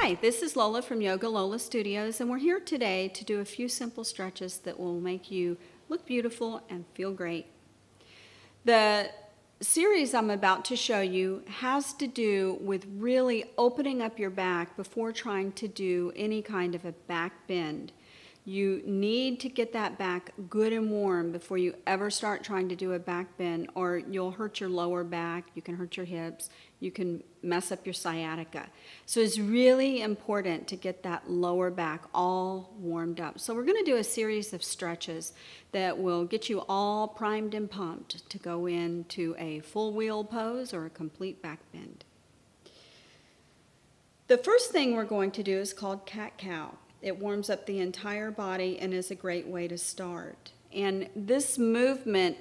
Hi, this is Lola from Yoga Lola Studios, and we're here today to do a few simple stretches that will make you look beautiful and feel great. The series I'm about to show you has to do with really opening up your back before trying to do any kind of a back bend. You need to get that back good and warm before you ever start trying to do a back bend, or you'll hurt your lower back, you can hurt your hips, you can mess up your sciatica. So it's really important to get that lower back all warmed up. So we're going to do a series of stretches that will get you all primed and pumped to go into a full wheel pose or a complete back bend. The first thing we're going to do is called cat-cow. It warms up the entire body and is a great way to start. And this movement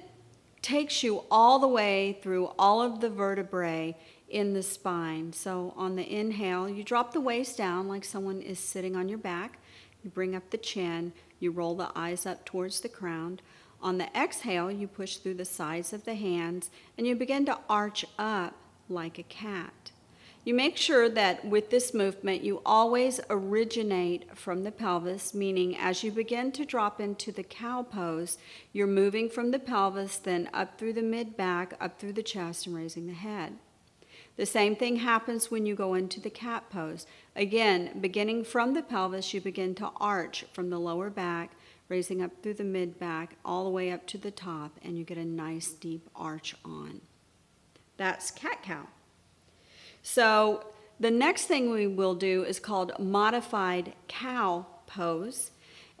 takes you all the way through all of the vertebrae in the spine. So on the inhale, you drop the waist down like someone is sitting on your back. You bring up the chin. You roll the eyes up towards the crown. On the exhale, you push through the sides of the hands and you begin to arch up like a cat. You make sure that with this movement, you always originate from the pelvis, meaning as you begin to drop into the cow pose, you're moving from the pelvis, then up through the mid-back, up through the chest, and raising the head. The same thing happens when you go into the cat pose. Again, beginning from the pelvis, you begin to arch from the lower back, raising up through the mid-back, all the way up to the top, and you get a nice deep arch on. That's cat-cow. So the next thing we will do is called modified cow pose.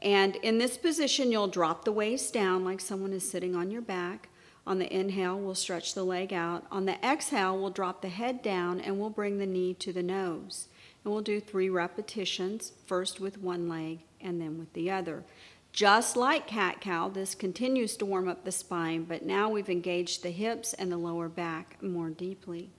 And in this position, you'll drop the waist down like someone is sitting on your back. On the inhale, we'll stretch the leg out. On the exhale, we'll drop the head down and we'll bring the knee to the nose. And we'll do 3 repetitions, first with one leg and then with the other. Just like cat-cow, this continues to warm up the spine, but now we've engaged the hips and the lower back more deeply.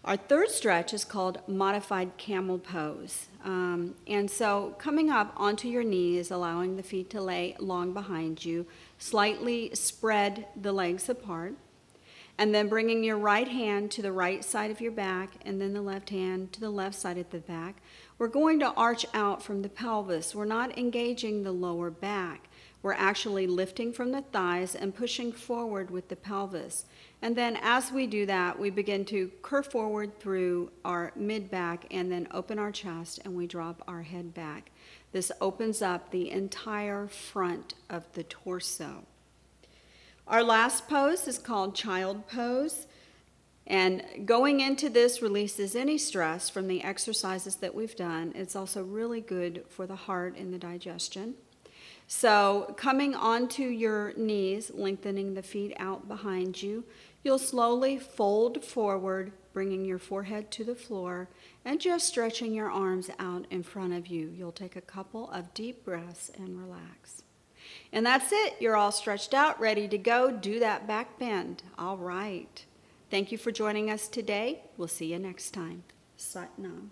Our third stretch is called modified camel pose. And so coming up onto your knees, allowing the feet to lay long behind you, slightly spread the legs apart, and then bringing your right hand to the right side of your back and then the left hand to the left side of the back. We're going to arch out from the pelvis. We're not engaging the lower back. We're actually lifting from the thighs and pushing forward with the pelvis. And then as we do that, we begin to curve forward through our mid-back and then open our chest and we drop our head back. This opens up the entire front of the torso. Our last pose is called child pose. And going into this releases any stress from the exercises that we've done. It's also really good for the heart and the digestion. So coming onto your knees, lengthening the feet out behind you, you'll slowly fold forward, bringing your forehead to the floor, and just stretching your arms out in front of you. You'll take a couple of deep breaths and relax. And that's it. You're all stretched out, ready to go. Do that back bend. All right. Thank you for joining us today. We'll see you next time. Sat Nam.